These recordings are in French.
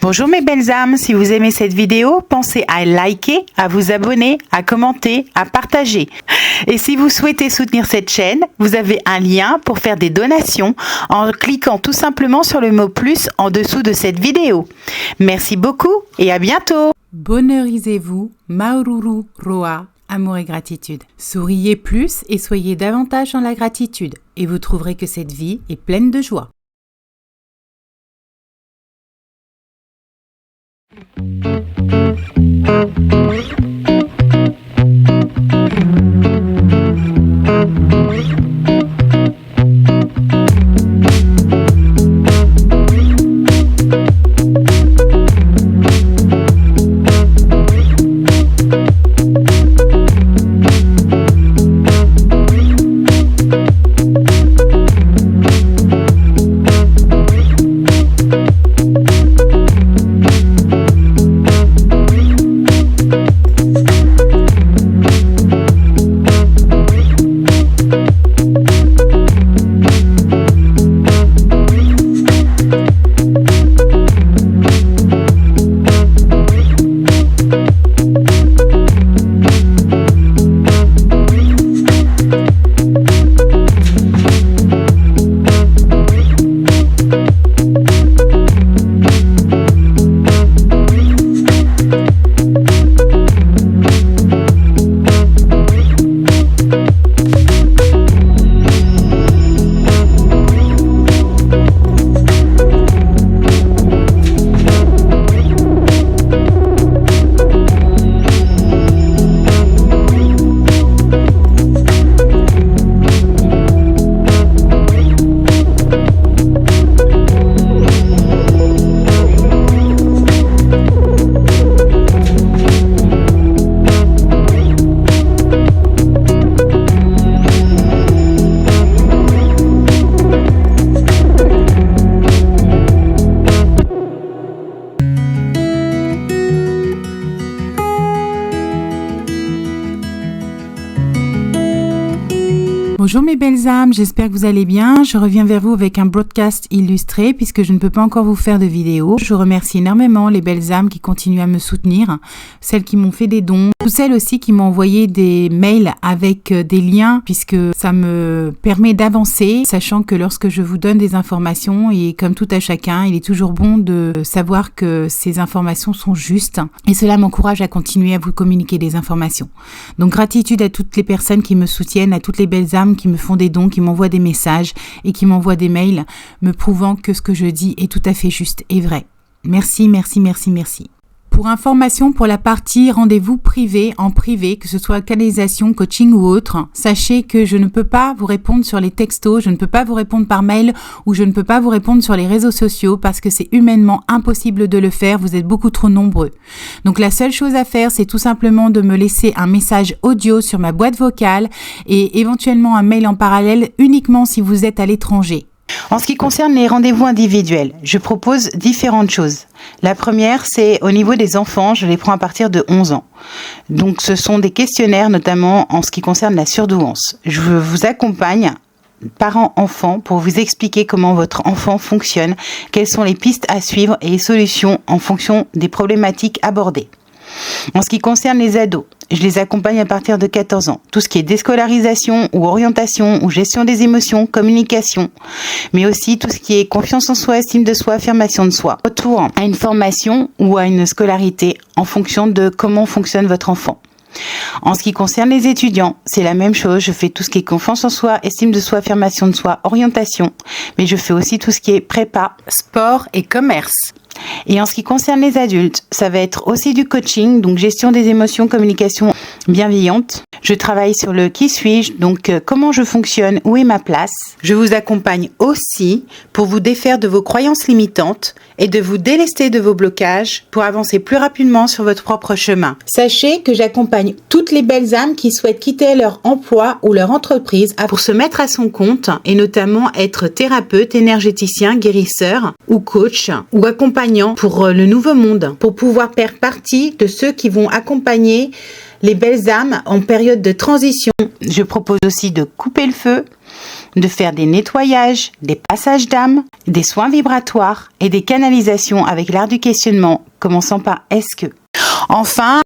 Bonjour mes belles âmes, si vous aimez cette vidéo, pensez à liker, à vous abonner, à commenter, à partager. Et si vous souhaitez soutenir cette chaîne, vous avez un lien pour faire des donations en cliquant tout simplement sur le mot plus en dessous de cette vidéo. Merci beaucoup et à bientôt. Bonheurisez-vous, Maururu Roa, amour et gratitude. Souriez plus et soyez davantage dans la gratitude et vous trouverez que cette vie est pleine de joie. Bonjour mes belles âmes, j'espère que vous allez bien. Je reviens vers vous avec un broadcast illustré puisque je ne peux pas encore vous faire de vidéo. Je remercie énormément les belles âmes qui continuent à me soutenir, celles qui m'ont fait des dons, toutes celles aussi qui m'ont envoyé des mails avec des liens puisque ça me permet d'avancer, sachant que lorsque je vous donne des informations, et comme tout à chacun, il est toujours bon de savoir que ces informations sont justes et cela m'encourage à continuer à vous communiquer des informations. Donc gratitude à toutes les personnes qui me soutiennent, à toutes les belles âmes qui me font des dons, qui m'envoient des messages et qui m'envoient des mails me prouvant que ce que je dis est tout à fait juste et vrai. Merci, merci, merci, merci. Pour information, pour la partie rendez-vous privé, en privé, que ce soit canalisation, coaching ou autre, sachez que je ne peux pas vous répondre sur les textos, je ne peux pas vous répondre par mail ou je ne peux pas vous répondre sur les réseaux sociaux parce que c'est humainement impossible de le faire, vous êtes beaucoup trop nombreux. Donc la seule chose à faire, c'est tout simplement de me laisser un message audio sur ma boîte vocale et éventuellement un mail en parallèle uniquement si vous êtes à l'étranger. En ce qui concerne les rendez-vous individuels, je propose différentes choses. La première, c'est au niveau des enfants, je les prends à partir de 11 ans. Donc ce sont des questionnaires, notamment en ce qui concerne la surdouance. Je vous accompagne, parents-enfants, pour vous expliquer comment votre enfant fonctionne, quelles sont les pistes à suivre et les solutions en fonction des problématiques abordées. En ce qui concerne les ados, je les accompagne à partir de 14 ans. Tout ce qui est déscolarisation ou orientation ou gestion des émotions, communication, mais aussi tout ce qui est confiance en soi, estime de soi, affirmation de soi. Retour à une formation ou à une scolarité en fonction de comment fonctionne votre enfant. En ce qui concerne les étudiants, c'est la même chose. Je fais tout ce qui est confiance en soi, estime de soi, affirmation de soi, orientation, mais je fais aussi tout ce qui est prépa, sport et commerce. Et en ce qui concerne les adultes, ça va être aussi du coaching, donc gestion des émotions, communication bienveillante. Je travaille sur le qui suis-je, donc comment je fonctionne, où est ma place. Je vous accompagne aussi pour vous défaire de vos croyances limitantes et de vous délester de vos blocages pour avancer plus rapidement sur votre propre chemin. Sachez que j'accompagne toutes les belles âmes qui souhaitent quitter leur emploi ou leur entreprise pour se mettre à son compte et notamment être thérapeute, énergéticien, guérisseur ou coach ou accompagnant pour le nouveau monde, pour pouvoir faire partie de ceux qui vont accompagner les belles âmes en période de transition. Je propose aussi de couper le feu de faire des nettoyages, des passages d'âme, des soins vibratoires et des canalisations avec l'art du questionnement, commençant par est-ce que. Enfin,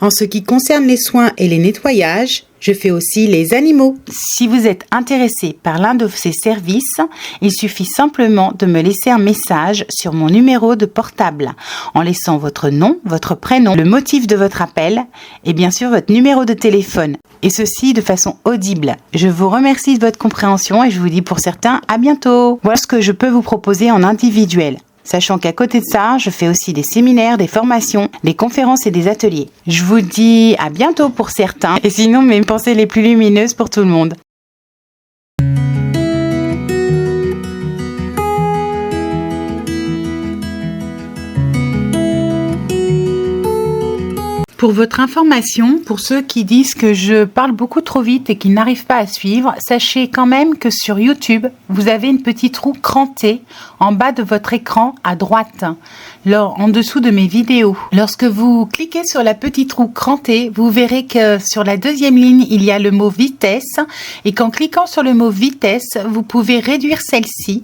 en ce qui concerne les soins et les nettoyages, je fais aussi les animaux. Si vous êtes intéressé par l'un de ces services, il suffit simplement de me laisser un message sur mon numéro de portable en laissant votre nom, votre prénom, le motif de votre appel et bien sûr votre numéro de téléphone. Et ceci de façon audible. Je vous remercie de votre compréhension et je vous dis pour certains à bientôt. Voilà ce que je peux vous proposer en individuel. Sachant qu'à côté de ça, je fais aussi des séminaires, des formations, des conférences et des ateliers. Je vous dis à bientôt pour certains, et sinon mes pensées les plus lumineuses pour tout le monde. Pour votre information, pour ceux qui disent que je parle beaucoup trop vite et qui n'arrivent pas à suivre, sachez quand même que sur YouTube, vous avez une petite roue crantée en bas de votre écran à droite, en dessous de mes vidéos. Lorsque vous cliquez sur la petite roue crantée, vous verrez que sur la deuxième ligne, il y a le mot vitesse et qu'en cliquant sur le mot vitesse, vous pouvez réduire celle-ci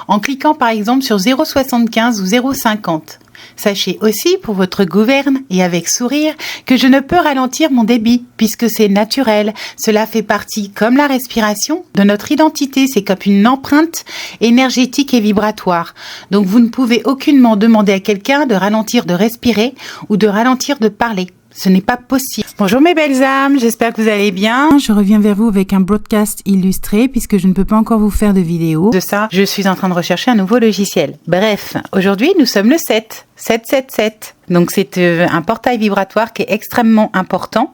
en cliquant par exemple sur 0,75 ou 0,50. Sachez aussi pour votre gouverne et avec sourire que je ne peux ralentir mon débit puisque c'est naturel. Cela fait partie, comme la respiration, de notre identité. C'est comme une empreinte énergétique et vibratoire. Donc vous ne pouvez aucunement demander à quelqu'un de ralentir de respirer ou de ralentir de parler. Ce n'est pas possible. Bonjour mes belles âmes, j'espère que vous allez bien. Je reviens vers vous avec un broadcast illustré puisque je ne peux pas encore vous faire de vidéo. De ça, je suis en train de rechercher un nouveau logiciel. Bref, aujourd'hui nous sommes le 7. 777. Donc c'est un portail vibratoire qui est extrêmement important,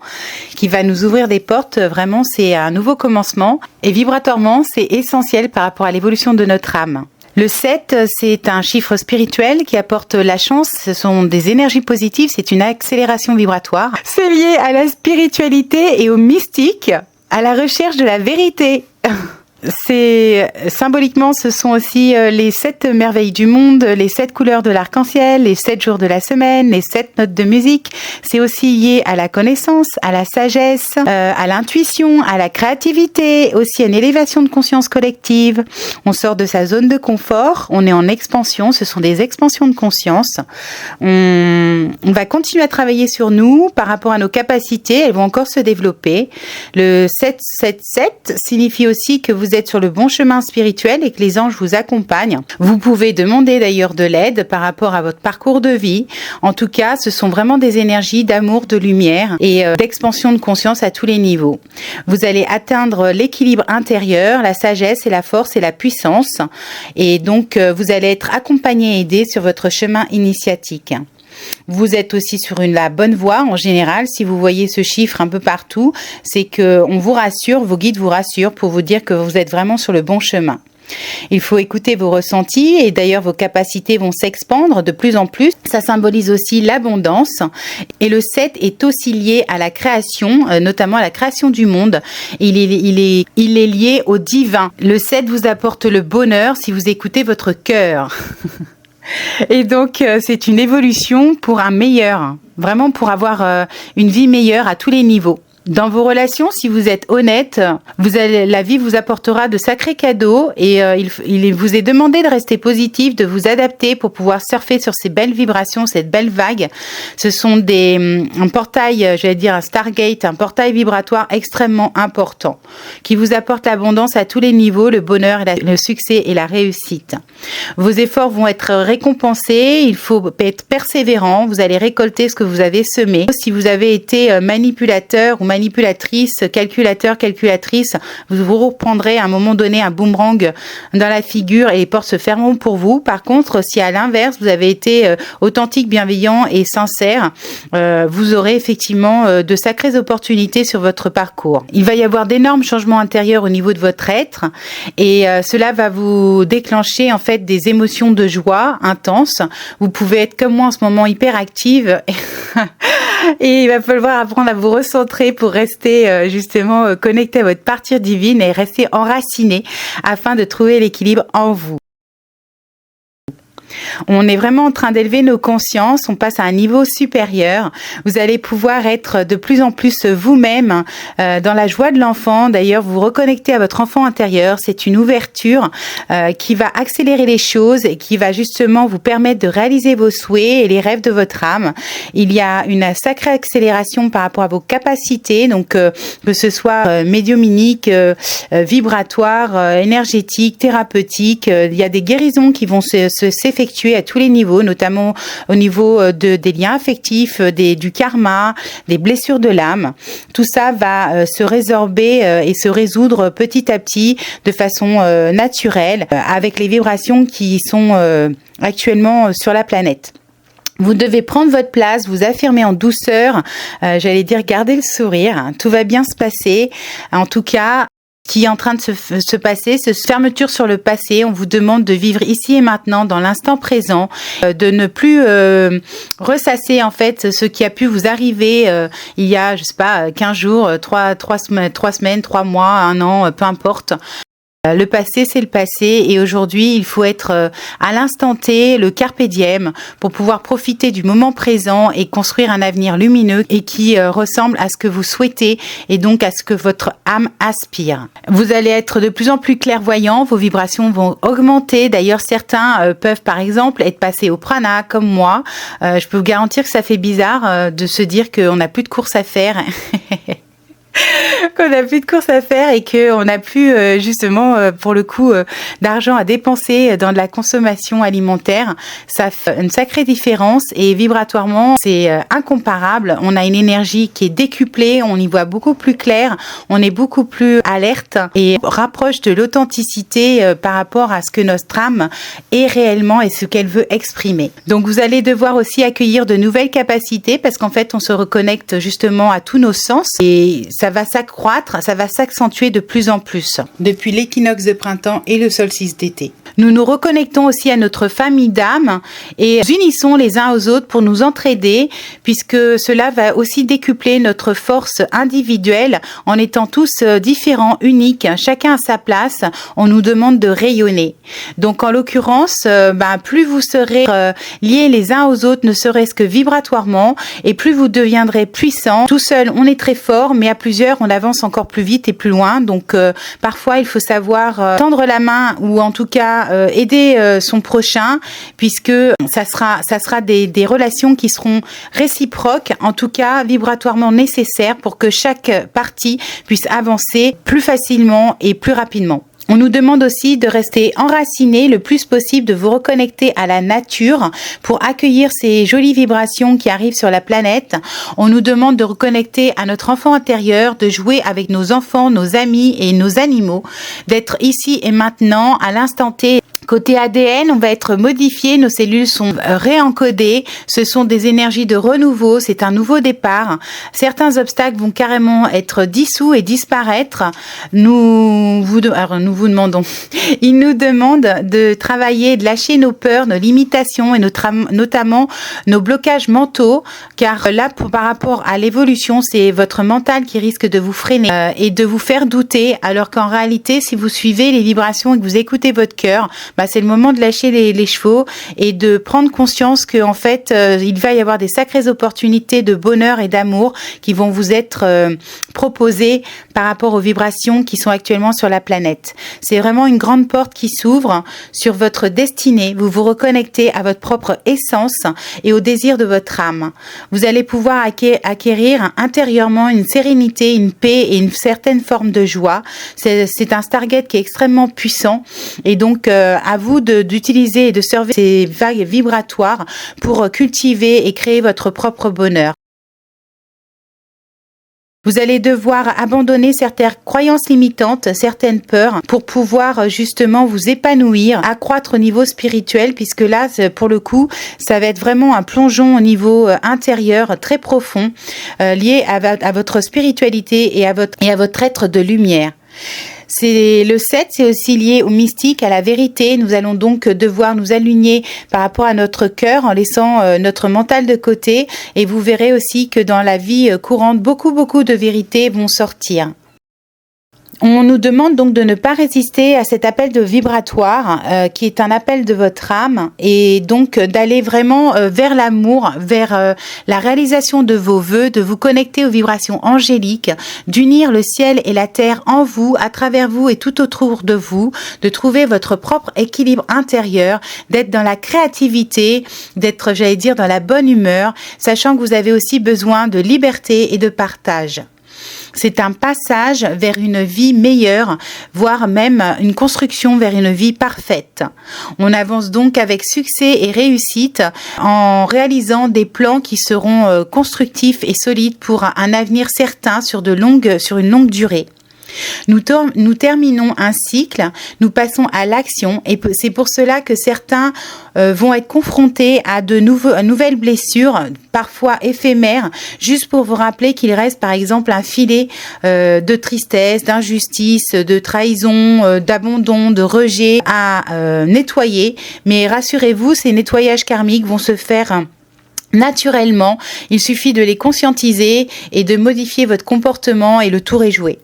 qui va nous ouvrir des portes. Vraiment, c'est un nouveau commencement. Et vibratoirement, c'est essentiel par rapport à l'évolution de notre âme. Le 7, c'est un chiffre spirituel qui apporte la chance. Ce sont des énergies positives. C'est une accélération vibratoire. C'est lié à la spiritualité et au mystique, à la recherche de la vérité. C'est symboliquement, ce sont aussi les 7 merveilles du monde, les 7 couleurs de l'arc-en-ciel, les 7 jours de la semaine, les 7 notes de musique. C'est aussi lié à la connaissance, à la sagesse, à l'intuition, à la créativité, aussi à une élévation de conscience collective. On sort de sa zone de confort, on est en expansion, ce sont des expansions de conscience. On va continuer à travailler sur nous par rapport à nos capacités, elles vont encore se développer. Le 777 signifie aussi que vous êtes sur le bon chemin spirituel et que les anges vous accompagnent. Vous pouvez demander d'ailleurs de l'aide par rapport à votre parcours de vie. En tout cas, ce sont vraiment des énergies d'amour, de lumière et d'expansion de conscience à tous les niveaux. Vous allez atteindre l'équilibre intérieur, la sagesse et la force et la puissance. Et donc, vous allez être accompagné et aidé sur votre chemin initiatique. Vous êtes aussi sur la bonne voie en général. Si vous voyez ce chiffre un peu partout, c'est que on vous rassure, vos guides vous rassurent pour vous dire que vous êtes vraiment sur le bon chemin. Il faut écouter vos ressentis et d'ailleurs vos capacités vont s'expandre de plus en plus. Ça symbolise aussi l'abondance et le 7 est aussi lié à la création, notamment à la création du monde. Il est lié au divin. Le 7 vous apporte le bonheur si vous écoutez votre cœur. Et donc, c'est une évolution pour un meilleur, vraiment pour avoir une vie meilleure à tous les niveaux. Dans vos relations, si vous êtes honnête, la vie vous apportera de sacrés cadeaux et il vous est demandé de rester positif, de vous adapter pour pouvoir surfer sur ces belles vibrations, cette belle vague. Ce sont un portail, j'allais dire un Stargate, un portail vibratoire extrêmement important qui vous apporte l'abondance à tous les niveaux, le bonheur, le succès et la réussite. Vos efforts vont être récompensés, il faut être persévérant, vous allez récolter ce que vous avez semé. Si vous avez été manipulateur ou manipulatrice, calculateur, calculatrice, vous reprendrez à un moment donné un boomerang dans la figure et les portes se fermeront pour vous. Par contre, si à l'inverse, vous avez été authentique, bienveillant et sincère, vous aurez effectivement de sacrées opportunités sur votre parcours. Il va y avoir d'énormes changements intérieurs au niveau de votre être et cela va vous déclencher en fait des émotions de joie intenses. Vous pouvez être comme moi en ce moment hyper active et il va falloir apprendre à vous recentrer pour rester justement connecté à votre partie divine et rester enraciné afin de trouver l'équilibre en vous. On est vraiment en train d'élever nos consciences, on passe à un niveau supérieur. Vous allez pouvoir être de plus en plus vous-même dans la joie de l'enfant. D'ailleurs, vous reconnectez à votre enfant intérieur. C'est une ouverture qui va accélérer les choses et qui va justement vous permettre de réaliser vos souhaits et les rêves de votre âme. Il y a une sacrée accélération par rapport à vos capacités, donc que ce soit médiumnique, vibratoire, énergétique, thérapeutique. Il y a des guérisons qui vont s'effectuer à tous les niveaux, notamment au niveau des liens affectifs, du karma, des blessures de l'âme. Tout ça va se résorber et se résoudre petit à petit de façon naturelle avec les vibrations qui sont actuellement sur la planète. Vous devez prendre votre place, vous affirmer en douceur, j'allais dire garder le sourire, tout va bien se passer. En tout cas, ce qui est en train de se passer, cette fermeture sur le passé, on vous demande de vivre ici et maintenant, dans l'instant présent, de ne plus ressasser en fait ce qui a pu vous arriver il y a, je sais pas, 15 jours, 3 semaines, 3 mois, 1 an, peu importe. Le passé, c'est le passé et aujourd'hui, il faut être à l'instant T, le carpe diem, pour pouvoir profiter du moment présent et construire un avenir lumineux et qui ressemble à ce que vous souhaitez et donc à ce que votre âme aspire. Vous allez être de plus en plus clairvoyant, vos vibrations vont augmenter. D'ailleurs, certains peuvent par exemple être passés au prana comme moi. Je peux vous garantir que ça fait bizarre de se dire qu'on n'a plus de course à faire. Qu'on n'a plus de courses à faire et qu'on n'a plus justement pour le coup d'argent à dépenser dans de la consommation alimentaire. Ça fait une sacrée différence et vibratoirement c'est incomparable. On a une énergie qui est décuplée, on y voit beaucoup plus clair, on est beaucoup plus alerte et rapproche de l'authenticité par rapport à ce que notre âme est réellement et ce qu'elle veut exprimer. Donc vous allez devoir aussi accueillir de nouvelles capacités parce qu'en fait on se reconnecte justement à tous nos sens et ça va s'accroître, ça va s'accentuer de plus en plus depuis l'équinoxe de printemps et le solstice d'été. Nous nous reconnectons aussi à notre famille d'âmes et nous unissons les uns aux autres pour nous entraider puisque cela va aussi décupler notre force individuelle en étant tous différents, uniques, chacun à sa place. On nous demande de rayonner. Donc en l'occurrence, plus vous serez liés les uns aux autres, ne serait-ce que vibratoirement, et plus vous deviendrez puissants. Tout seul, on est très fort, mais à plusieurs, on avance encore plus vite et plus loin. Donc parfois, il faut savoir tendre la main ou en tout cas aider son prochain, puisque ça sera des relations qui seront réciproques, en tout cas vibratoirement nécessaires pour que chaque partie puisse avancer plus facilement et plus rapidement. On nous demande aussi de rester enracinés le plus possible, de vous reconnecter à la nature pour accueillir ces jolies vibrations qui arrivent sur la planète. On nous demande de reconnecter à notre enfant intérieur, de jouer avec nos enfants, nos amis et nos animaux, d'être ici et maintenant à l'instant T. Côté ADN, on va être modifié, nos cellules sont réencodées, ce sont des énergies de renouveau, c'est un nouveau départ. Certains obstacles vont carrément être dissous et disparaître. Ils nous demandent de travailler, de lâcher nos peurs, nos limitations et notamment nos blocages mentaux, car là, par rapport à l'évolution, c'est votre mental qui risque de vous freiner et de vous faire douter, alors qu'en réalité, si vous suivez les vibrations et que vous écoutez votre cœur, c'est le moment de lâcher les chevaux et de prendre conscience que en fait il va y avoir des sacrées opportunités de bonheur et d'amour qui vont vous être proposées par rapport aux vibrations qui sont actuellement sur la planète. C'est vraiment une grande porte qui s'ouvre sur votre destinée. Vous vous reconnectez à votre propre essence et au désir de votre âme. Vous allez pouvoir acquérir intérieurement une sérénité, une paix et une certaine forme de joie. C'est un Stargate qui est extrêmement puissant et donc à vous d'utiliser et de servir ces vagues vibratoires pour cultiver et créer votre propre bonheur. Vous allez devoir abandonner certaines croyances limitantes, certaines peurs pour pouvoir justement vous épanouir, accroître au niveau spirituel, puisque là, pour le coup, ça va être vraiment un plongeon au niveau intérieur très profond, lié à votre spiritualité et à votre être de lumière. Le 7, c'est aussi lié au mystique, à la vérité. Nous allons donc devoir nous aligner par rapport à notre cœur en laissant notre mental de côté. Et vous verrez aussi que dans la vie courante, beaucoup de vérités vont sortir. On nous demande donc de ne pas résister à cet appel de vibratoire qui est un appel de votre âme et donc d'aller vraiment vers l'amour, vers la réalisation de vos vœux, de vous connecter aux vibrations angéliques, d'unir le ciel et la terre en vous, à travers vous et tout autour de vous, de trouver votre propre équilibre intérieur, d'être dans la créativité, d'être, j'allais dire, dans la bonne humeur, sachant que vous avez aussi besoin de liberté et de partage. C'est un passage vers une vie meilleure, voire même une construction vers une vie parfaite. On avance donc avec succès et réussite en réalisant des plans qui seront constructifs et solides pour un avenir certain sur une longue durée. Nous terminons un cycle, nous passons à l'action et c'est pour cela que certains vont être confrontés à de nouvelles blessures, parfois éphémères, juste pour vous rappeler qu'il reste par exemple un filet de tristesse, d'injustice, de trahison, d'abandon, de rejet à nettoyer. Mais rassurez-vous, ces nettoyages karmiques vont se faire naturellement. Il suffit de les conscientiser et de modifier votre comportement et le tour est joué.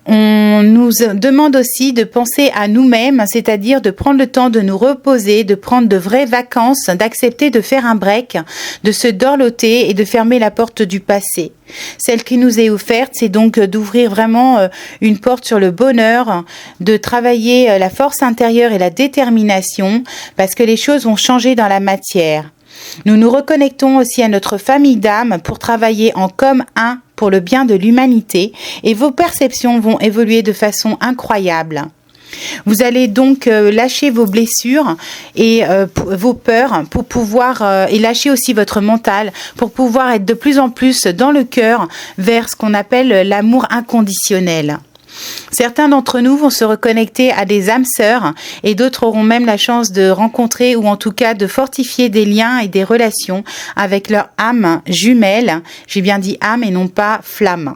On nous demande aussi de penser à nous-mêmes, c'est-à-dire de prendre le temps de nous reposer, de prendre de vraies vacances, d'accepter de faire un break, de se dorloter et de fermer la porte du passé. Celle qui nous est offerte, c'est donc d'ouvrir vraiment une porte sur le bonheur, de travailler la force intérieure et la détermination, parce que les choses vont changer dans la matière. Nous nous reconnectons aussi à notre famille d'âme pour travailler en comme un pour le bien de l'humanité et vos perceptions vont évoluer de façon incroyable. Vous allez donc lâcher vos blessures et vos peurs pour pouvoir et lâcher aussi votre mental pour pouvoir être de plus en plus dans le cœur vers ce qu'on appelle l'amour inconditionnel. Certains d'entre nous vont se reconnecter à des âmes sœurs et d'autres auront même la chance de rencontrer ou en tout cas de fortifier des liens et des relations avec leur âme jumelle. J'ai bien dit âme et non pas flamme.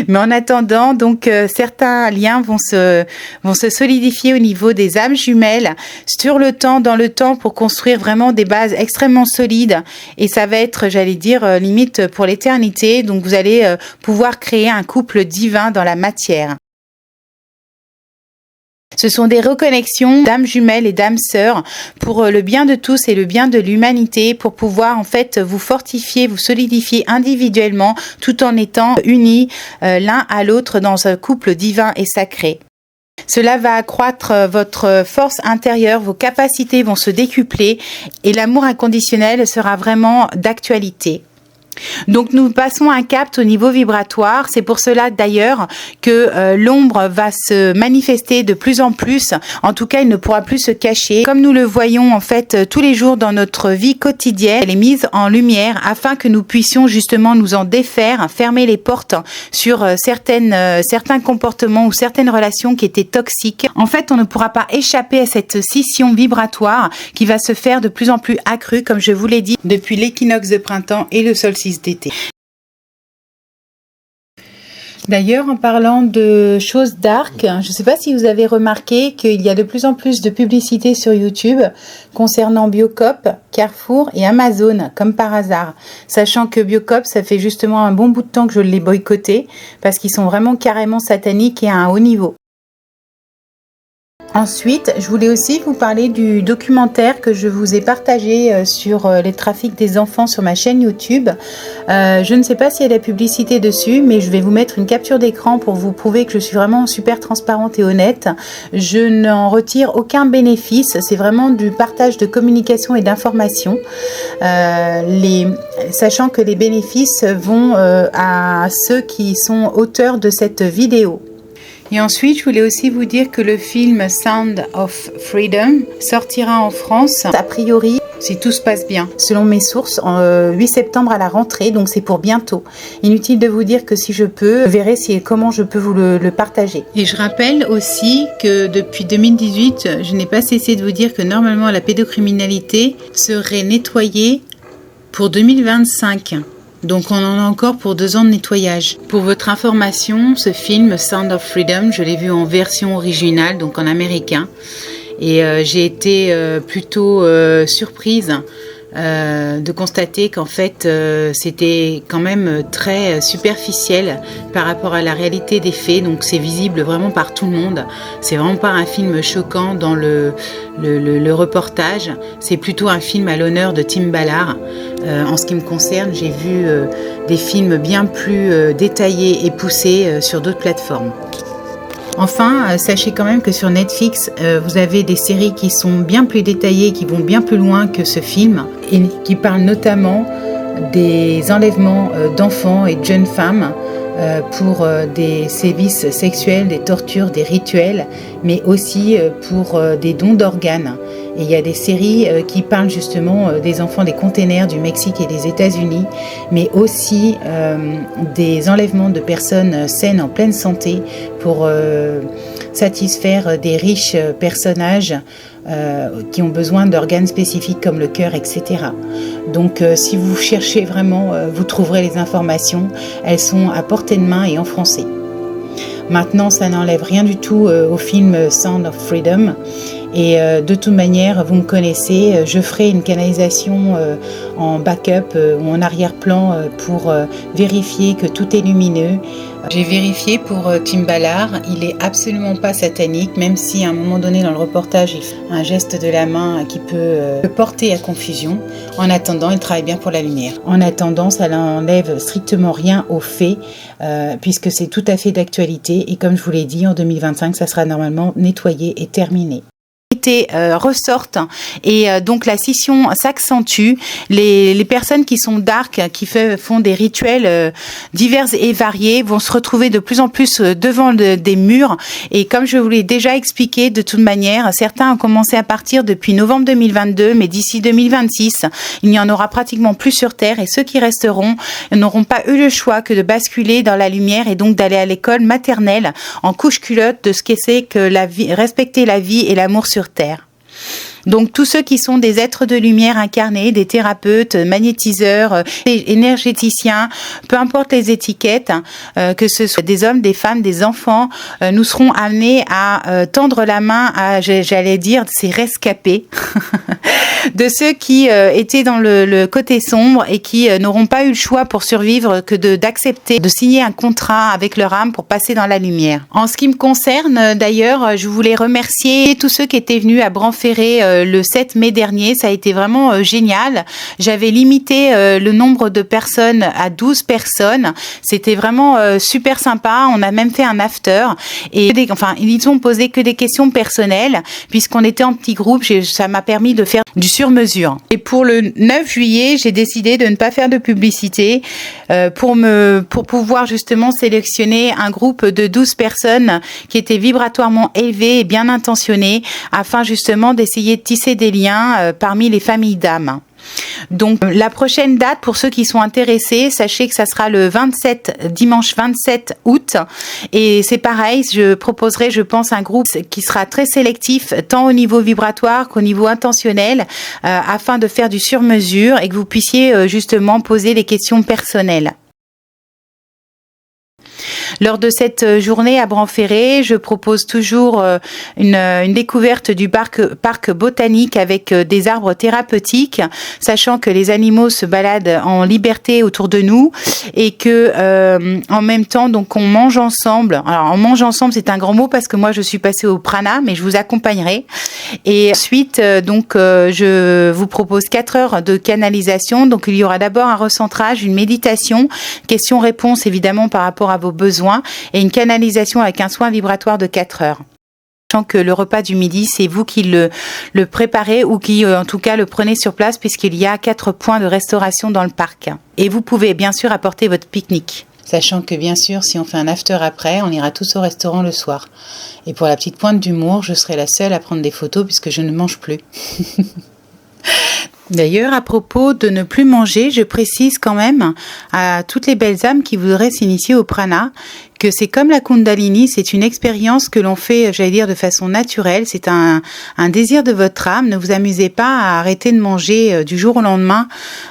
Mais en attendant, donc certains liens vont se solidifier au niveau des âmes jumelles sur le temps, dans le temps pour construire vraiment des bases extrêmement solides et ça va être, j'allais dire, limite pour l'éternité. Donc vous allez pouvoir créer un couple divin dans la matière. Ce sont des reconnexions d'âmes jumelles et d'âmes sœurs pour le bien de tous et le bien de l'humanité, pour pouvoir en fait vous fortifier, vous solidifier individuellement tout en étant unis l'un à l'autre dans un couple divin et sacré. Cela va accroître votre force intérieure, vos capacités vont se décupler et l'amour inconditionnel sera vraiment d'actualité. Donc nous passons un cap au niveau vibratoire, c'est pour cela d'ailleurs que l'ombre va se manifester de plus en plus, en tout cas il ne pourra plus se cacher, comme nous le voyons en fait tous les jours dans notre vie quotidienne, elle est mise en lumière afin que nous puissions justement nous en défaire, fermer les portes sur certains comportements ou certaines relations qui étaient toxiques. En fait on ne pourra pas échapper à cette scission vibratoire qui va se faire de plus en plus accrue, comme je vous l'ai dit, depuis l'équinoxe de printemps et le solstice d'été. D'ailleurs, en parlant de choses dark, je ne sais pas si vous avez remarqué qu'il y a de plus en plus de publicités sur YouTube concernant Biocop, Carrefour et Amazon, comme par hasard. Sachant que Biocop, ça fait justement un bon bout de temps que je l'ai boycotté parce qu'ils sont vraiment carrément sataniques et à un haut niveau. Ensuite, je voulais aussi vous parler du documentaire que je vous ai partagé sur les trafics des enfants sur ma chaîne YouTube. Je ne sais pas s'il y a de la publicité dessus, mais je vais vous mettre une capture d'écran pour vous prouver que je suis vraiment super transparente et honnête. Je n'en retire aucun bénéfice, c'est vraiment du partage de communication et d'information. Sachant que les bénéfices vont à ceux qui sont auteurs de cette vidéo. Et ensuite, je voulais aussi vous dire que le film Sound of Freedom sortira en France, a priori, si tout se passe bien, selon mes sources, en 8 septembre à la rentrée, donc c'est pour bientôt. Inutile de vous dire que si je peux, je verrai comment je peux vous le partager. Et je rappelle aussi que depuis 2018, je n'ai pas cessé de vous dire que normalement la pédocriminalité serait nettoyée pour 2025. Donc on en a encore pour 2 ans de nettoyage. Pour votre information, ce film Sound of Freedom, je l'ai vu en version originale, donc en américain. Et j'ai été plutôt surprise de constater qu'en fait c'était quand même très superficiel par rapport à la réalité des faits, donc c'est visible vraiment par tout le monde. C'est vraiment pas un film choquant dans le reportage, c'est plutôt un film à l'honneur de Tim Ballard. En ce qui me concerne, j'ai vu des films bien plus détaillés et poussés sur d'autres plateformes. Enfin, sachez quand même que sur Netflix, vous avez des séries qui sont bien plus détaillées, qui vont bien plus loin que ce film, et qui parlent notamment des enlèvements d'enfants et de jeunes femmes pour des sévices sexuels, des tortures, des rituels, mais aussi pour des dons d'organes. Et il y a des séries qui parlent justement des enfants des containers du Mexique et des États-Unis, mais aussi des enlèvements de personnes saines en pleine santé pour satisfaire des riches personnages qui ont besoin d'organes spécifiques comme le cœur, etc. Donc si vous cherchez vraiment, vous trouverez les informations. Elles sont à portée de main et en français. Maintenant, ça n'enlève rien du tout au film Sound of Freedom. Et de toute manière, vous me connaissez, je ferai une canalisation en backup ou en arrière-plan pour vérifier que tout est lumineux. J'ai vérifié pour Tim Ballard, il est absolument pas satanique, même si à un moment donné dans le reportage, il fait un geste de la main qui peut porter à confusion. En attendant, il travaille bien pour la lumière. En attendant, ça n'enlève strictement rien au fait, puisque c'est tout à fait d'actualité. Et comme je vous l'ai dit, en 2025, ça sera normalement nettoyé et terminé. Ressortent et donc la scission s'accentue. Les personnes qui sont dark, qui font des rituels divers et variés vont se retrouver de plus en plus devant des murs, et comme je vous l'ai déjà expliqué, de toute manière, certains ont commencé à partir depuis novembre 2022, mais d'ici 2026 il n'y en aura pratiquement plus sur Terre, et ceux qui resteront n'auront pas eu le choix que de basculer dans la lumière et donc d'aller à l'école maternelle en couche-culotte de ce que c'est que la vie, respecter la vie et l'amour sur Terre. Donc tous ceux qui sont des êtres de lumière incarnés, des thérapeutes, magnétiseurs, énergéticiens, peu importe les étiquettes, que ce soit des hommes, des femmes, des enfants, nous serons amenés à tendre la main à, j'allais dire, ces rescapés, de ceux qui étaient dans le côté sombre et qui n'auront pas eu le choix pour survivre que d'accepter de signer un contrat avec leur âme pour passer dans la lumière. En ce qui me concerne, d'ailleurs, je voulais remercier tous ceux qui étaient venus à Branferré le 7 mai dernier. Ça a été vraiment génial. J'avais limité le nombre de personnes à 12 personnes. C'était vraiment super sympa. On a même fait un after. Et ils ont posé que des questions personnelles puisqu'on était en petit groupe. Ça m'a permis de faire du sur-mesure. Et pour le 9 juillet, j'ai décidé de ne pas faire de publicité pour pouvoir justement sélectionner un groupe de 12 personnes qui étaient vibratoirement élevées et bien intentionnées afin justement d'essayer de tisser des liens parmi les familles d'âmes. Donc la prochaine date pour ceux qui sont intéressés, sachez que ça sera le dimanche 27 août, et c'est pareil, je proposerai, je pense, un groupe qui sera très sélectif tant au niveau vibratoire qu'au niveau intentionnel afin de faire du sur-mesure et que vous puissiez justement poser les questions personnelles. Lors de cette journée à Branferré, je propose toujours une découverte du parc botanique avec des arbres thérapeutiques, sachant que les animaux se baladent en liberté autour de nous et que en même temps, donc on mange ensemble. Alors on mange ensemble, c'est un grand mot parce que moi je suis passée au prana, mais je vous accompagnerai. Et ensuite, je vous propose 4 heures de canalisation. Donc il y aura d'abord un recentrage, une méditation, questions-réponses évidemment par rapport à vos besoins, et une canalisation avec un soin vibratoire de 4 heures. Sachant que le repas du midi, c'est vous qui le préparez ou qui en tout cas le prenez sur place, puisqu'il y a 4 points de restauration dans le parc. Et vous pouvez bien sûr apporter votre pique-nique. Sachant que bien sûr, si on fait un after après, on ira tous au restaurant le soir. Et pour la petite pointe d'humour, je serai la seule à prendre des photos puisque je ne mange plus. D'ailleurs, à propos de ne plus manger, je précise quand même à toutes les belles âmes qui voudraient s'initier au prana que c'est comme la Kundalini, c'est une expérience que l'on fait, j'allais dire, de façon naturelle. C'est un désir de votre âme. Ne vous amusez pas à arrêter de manger du jour au lendemain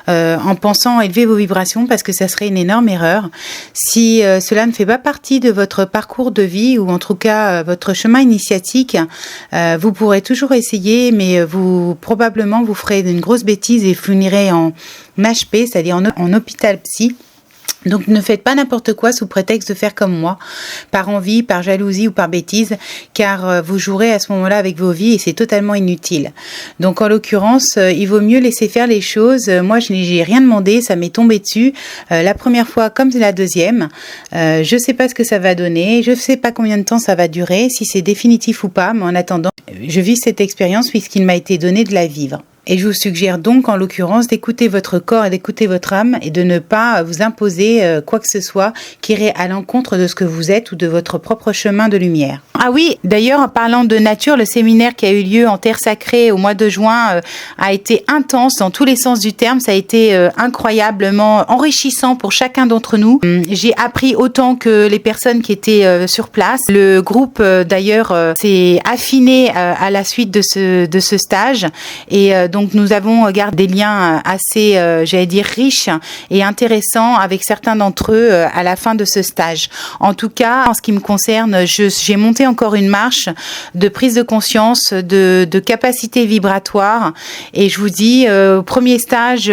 en pensant élever vos vibrations, parce que ça serait une énorme erreur. Si cela ne fait pas partie de votre parcours de vie, ou en tout cas votre chemin initiatique, vous pourrez toujours essayer, mais probablement vous ferez une grosse bêtise et finirez en HP, c'est-à-dire en hôpital psy. Donc ne faites pas n'importe quoi sous prétexte de faire comme moi, par envie, par jalousie ou par bêtise, car vous jouerez à ce moment-là avec vos vies et c'est totalement inutile. Donc en l'occurrence, il vaut mieux laisser faire les choses. Moi, je n'ai rien demandé, ça m'est tombé dessus. La première fois comme la deuxième. Je ne sais pas ce que ça va donner, je ne sais pas combien de temps ça va durer, si c'est définitif ou pas, mais en attendant, je vis cette expérience puisqu'il m'a été donné de la vivre. Et je vous suggère donc, en l'occurrence, d'écouter votre corps et d'écouter votre âme et de ne pas vous imposer quoi que ce soit qui irait à l'encontre de ce que vous êtes ou de votre propre chemin de lumière. Ah oui, d'ailleurs, en parlant de nature, le séminaire qui a eu lieu en Terre Sacrée au mois de juin a été intense dans tous les sens du terme. Ça a été incroyablement enrichissant pour chacun d'entre nous. J'ai appris autant que les personnes qui étaient sur place. Le groupe, d'ailleurs, s'est affiné à la suite de ce stage et donc nous avons gardé des liens assez, j'allais dire, riches et intéressants avec certains d'entre eux à la fin de ce stage. En tout cas, en ce qui me concerne, j'ai monté encore une marche de prise de conscience, de capacité vibratoire. Et je vous dis, au premier stage,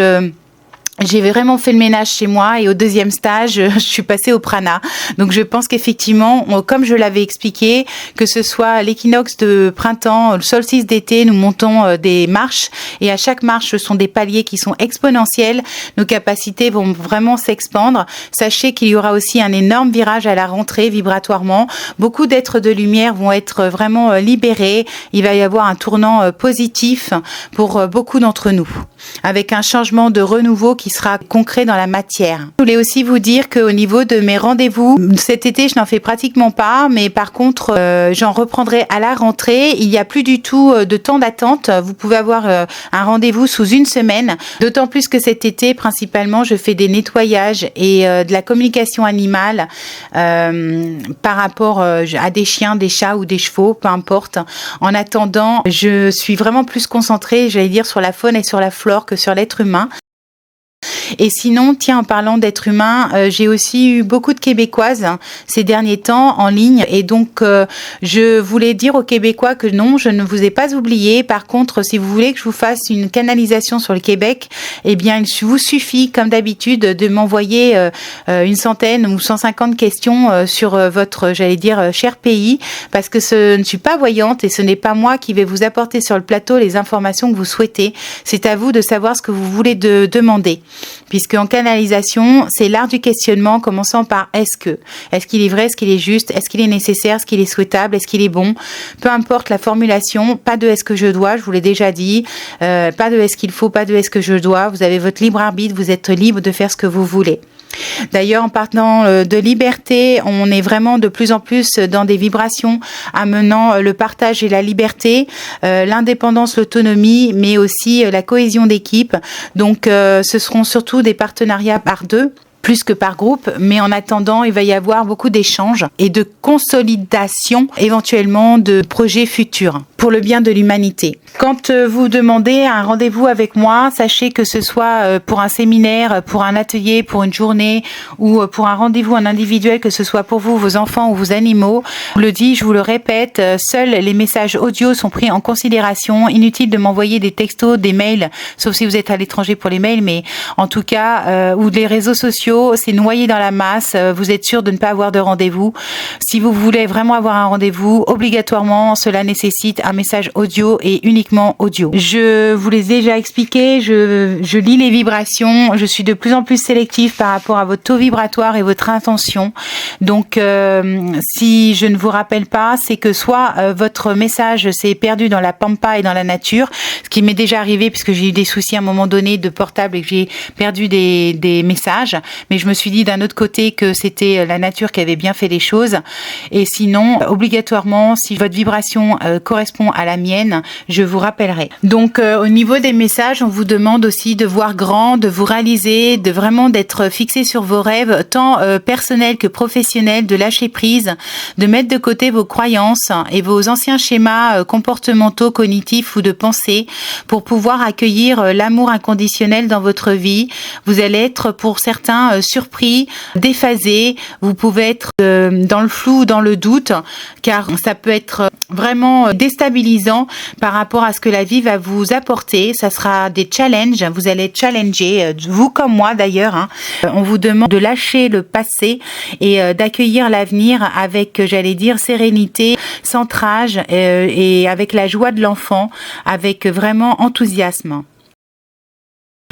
j'ai vraiment fait le ménage chez moi et au deuxième stage, je suis passée au prana. Donc je pense qu'effectivement, comme je l'avais expliqué, que ce soit l'équinoxe de printemps, le solstice d'été, nous montons des marches et à chaque marche, ce sont des paliers qui sont exponentiels. Nos capacités vont vraiment s'expandre. Sachez qu'il y aura aussi un énorme virage à la rentrée vibratoirement. Beaucoup d'êtres de lumière vont être vraiment libérés. Il va y avoir un tournant positif pour beaucoup d'entre nous, avec un changement de renouveau qui sera concret dans la matière. Je voulais aussi vous dire qu'au niveau de mes rendez-vous, cet été, je n'en fais pratiquement pas, mais par contre, j'en reprendrai à la rentrée. Il n'y a plus du tout de temps d'attente. Vous pouvez avoir un rendez-vous sous une semaine, d'autant plus que cet été, principalement, je fais des nettoyages et de la communication animale par rapport à des chiens, des chats ou des chevaux, peu importe. En attendant, je suis vraiment plus concentrée, j'allais dire, sur la faune et sur la flore que sur l'être humain. Et sinon, tiens, en parlant d'être humain, j'ai aussi eu beaucoup de Québécoises ces derniers temps en ligne. Et donc, je voulais dire aux Québécois que non, je ne vous ai pas oublié. Par contre, si vous voulez que je vous fasse une canalisation sur le Québec, eh bien, il vous suffit, comme d'habitude, de m'envoyer une centaine ou 150 questions sur votre, j'allais dire, cher pays. Parce que je ne suis pas voyante et ce n'est pas moi qui vais vous apporter sur le plateau les informations que vous souhaitez. C'est à vous de savoir ce que vous voulez demander. Puisque en canalisation, c'est l'art du questionnement, commençant par est-ce qu'il est vrai, est-ce qu'il est juste, est-ce qu'il est nécessaire, est-ce qu'il est souhaitable, est-ce qu'il est bon, peu importe la formulation, pas de est-ce que je dois, je vous l'ai déjà dit, pas de est-ce qu'il faut, pas de est-ce que je dois, vous avez votre libre arbitre, vous êtes libre de faire ce que vous voulez. D'ailleurs, en parlant de liberté, on est vraiment de plus en plus dans des vibrations amenant le partage et la liberté, l'indépendance, l'autonomie, mais aussi la cohésion d'équipe. Donc, ce seront surtout des partenariats par deux, plus que par groupe, mais en attendant, il va y avoir beaucoup d'échanges et de consolidation, éventuellement de projets futurs pour le bien de l'humanité. Quand vous demandez un rendez-vous avec moi, sachez que ce soit pour un séminaire, pour un atelier, pour une journée ou pour un rendez-vous en individuel, que ce soit pour vous, vos enfants ou vos animaux, je vous le dis, je vous le répète, seuls les messages audio sont pris en considération. Inutile de m'envoyer des textos, des mails, sauf si vous êtes à l'étranger pour les mails, mais en tout cas, ou des réseaux sociaux, c'est noyé dans la masse, vous êtes sûr de ne pas avoir de rendez-vous. Si vous voulez vraiment avoir un rendez-vous, obligatoirement, cela nécessite un message audio et uniquement audio. Je vous l'ai déjà expliqué, je lis les vibrations, je suis de plus en plus sélective par rapport à votre taux vibratoire et votre intention. Donc, si je ne vous rappelle pas, c'est que soit votre message s'est perdu dans la pampa et dans la nature, ce qui m'est déjà arrivé puisque j'ai eu des soucis à un moment donné de portable et que j'ai perdu des messages. Mais je me suis dit d'un autre côté que c'était la nature qui avait bien fait les choses. Et sinon, obligatoirement, si votre vibration correspond correspond à la mienne, je vous rappellerai. Donc au niveau des messages, on vous demande aussi de voir grand, de vous réaliser, de vraiment d'être fixé sur vos rêves, tant personnels que professionnels, de lâcher prise, de mettre de côté vos croyances et vos anciens schémas comportementaux, cognitifs ou de pensée pour pouvoir accueillir l'amour inconditionnel dans votre vie. Vous allez être pour certains surpris, déphasés, vous pouvez être dans le flou, dans le doute, car ça peut être vraiment déstabilisant par rapport à ce que la vie va vous apporter. Ça sera des challenges, vous allez être challengé, vous comme moi d'ailleurs, hein. On vous demande de lâcher le passé et d'accueillir l'avenir avec, j'allais dire, sérénité, centrage et avec la joie de l'enfant, avec vraiment enthousiasme.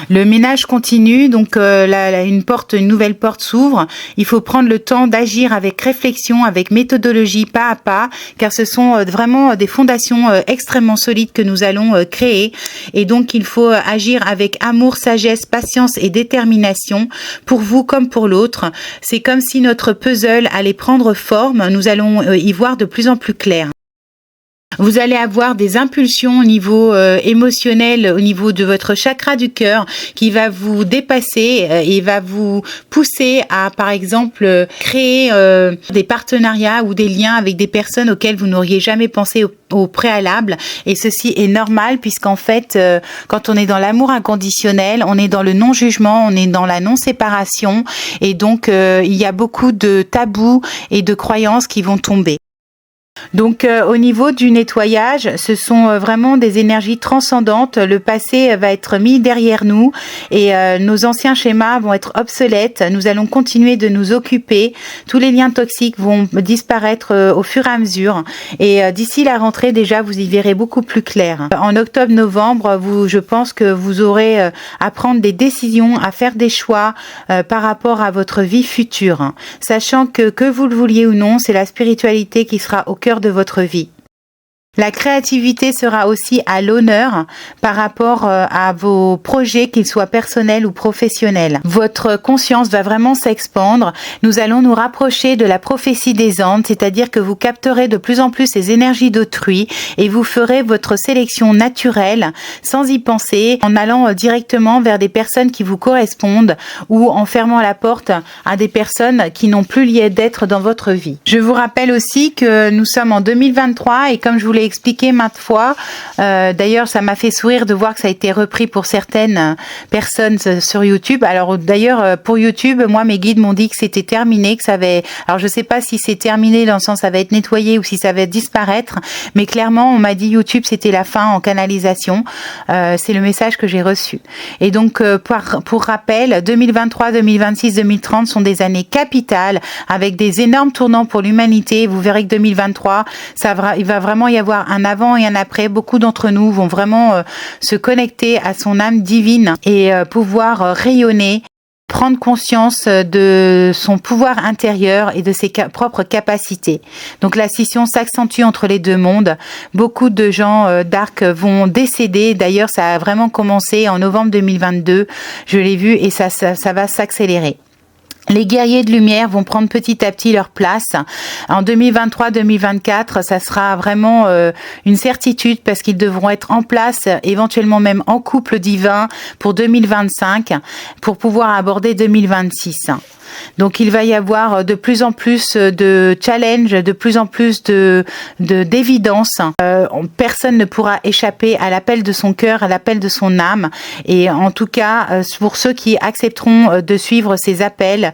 Le ménage continue, donc une nouvelle porte s'ouvre. Il faut prendre le temps d'agir avec réflexion, avec méthodologie, pas à pas, car ce sont vraiment des fondations extrêmement solides que nous allons créer. Et donc, il faut agir avec amour, sagesse, patience et détermination, pour vous comme pour l'autre. C'est comme si notre puzzle allait prendre forme. Nous allons y voir de plus en plus clair. Vous allez avoir des impulsions au niveau émotionnel, au niveau de votre chakra du cœur, qui va vous dépasser et va vous pousser à, par exemple, créer des partenariats ou des liens avec des personnes auxquelles vous n'auriez jamais pensé au préalable. Et ceci est normal puisqu'en fait, quand on est dans l'amour inconditionnel, on est dans le non-jugement, on est dans la non-séparation. Et donc, il y a beaucoup de tabous et de croyances qui vont tomber. Donc au niveau du nettoyage, ce sont vraiment des énergies transcendantes. Le passé va être mis derrière nous et nos anciens schémas vont être obsolètes. Nous allons continuer de nous occuper. Tous les liens toxiques vont disparaître au fur et à mesure. Et d'ici la rentrée, déjà, vous y verrez beaucoup plus clair. En octobre-novembre, je pense que vous aurez à prendre des décisions, à faire des choix par rapport à votre vie future. Sachant que vous le vouliez ou non, c'est la spiritualité qui sera au cœur de votre vie. La créativité sera aussi à l'honneur par rapport à vos projets, qu'ils soient personnels ou professionnels. Votre conscience va vraiment s'expandre. Nous allons nous rapprocher de la prophétie des Andes, c'est-à-dire que vous capterez de plus en plus les énergies d'autrui et vous ferez votre sélection naturelle sans y penser, en allant directement vers des personnes qui vous correspondent ou en fermant la porte à des personnes qui n'ont plus lieu d'être dans votre vie. Je vous rappelle aussi que nous sommes en 2023 et comme je vous l'ai expliqué maintes fois, d'ailleurs ça m'a fait sourire de voir que ça a été repris pour certaines personnes sur YouTube. Alors d'ailleurs pour YouTube, moi mes guides m'ont dit que c'était terminé, que ça avait, alors je sais pas si c'est terminé dans le sens ça va être nettoyé ou si ça va disparaître, mais clairement on m'a dit YouTube c'était la fin en canalisation. C'est le message que j'ai reçu. Et donc pour rappel, 2023, 2026, 2030 sont des années capitales avec des énormes tournants pour l'humanité. Vous verrez que 2023, il va vraiment y avoir un avant et un après. Beaucoup d'entre nous vont vraiment se connecter à son âme divine et pouvoir rayonner, prendre conscience de son pouvoir intérieur et de ses propres capacités. Donc la scission s'accentue entre les deux mondes. Beaucoup de gens d'Arc vont décéder. D'ailleurs, ça a vraiment commencé en novembre 2022. Je l'ai vu et ça va s'accélérer. Les guerriers de lumière vont prendre petit à petit leur place. En 2023-2024, ça sera vraiment une certitude parce qu'ils devront être en place, éventuellement même en couple divin pour 2025 pour pouvoir aborder 2026. Donc il va y avoir de plus en plus de challenges, de plus en plus d'évidence. Personne ne pourra échapper à l'appel de son cœur, à l'appel de son âme. Et en tout cas, pour ceux qui accepteront de suivre ces appels,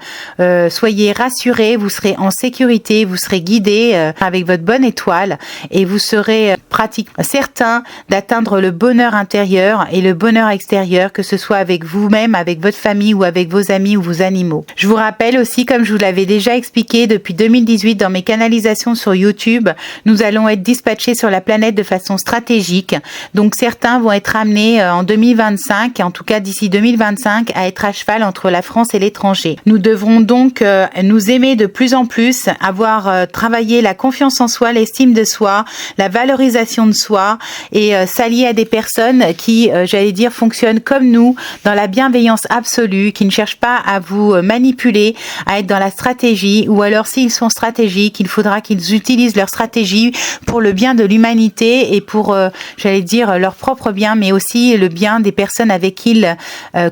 soyez rassurés, vous serez en sécurité, vous serez guidés avec votre bonne étoile et vous serez pratiquement certain d'atteindre le bonheur intérieur et le bonheur extérieur, que ce soit avec vous-même, avec votre famille ou avec vos amis ou vos animaux. Je vous rappelle aussi, comme je vous l'avais déjà expliqué depuis 2018 dans mes canalisations sur YouTube, nous allons être dispatchés sur la planète de façon stratégique. Donc certains vont être amenés en 2025, en tout cas d'ici 2025, à être à cheval entre la France et l'étranger. Nous devrons donc nous aimer de plus en plus, avoir travaillé la confiance en soi, l'estime de soi, la valorisation de soi et s'allier à des personnes qui, j'allais dire, fonctionnent comme nous, dans la bienveillance absolue, qui ne cherchent pas à vous manipuler appelés à être dans la stratégie, ou alors s'ils sont stratégiques, il faudra qu'ils utilisent leur stratégie pour le bien de l'humanité et pour, j'allais dire, leur propre bien, mais aussi le bien des personnes avec qui ils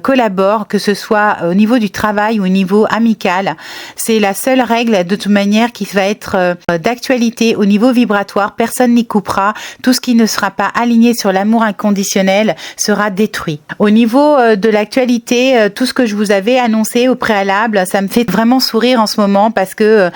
collaborent, que ce soit au niveau du travail ou au niveau amical. C'est la seule règle de toute manière qui va être d'actualité au niveau vibratoire. Personne n'y coupera. Tout ce qui ne sera pas aligné sur l'amour inconditionnel sera détruit. Au niveau de l'actualité, tout ce que je vous avais annoncé au préalable, ça me fait vraiment sourire en ce moment parce que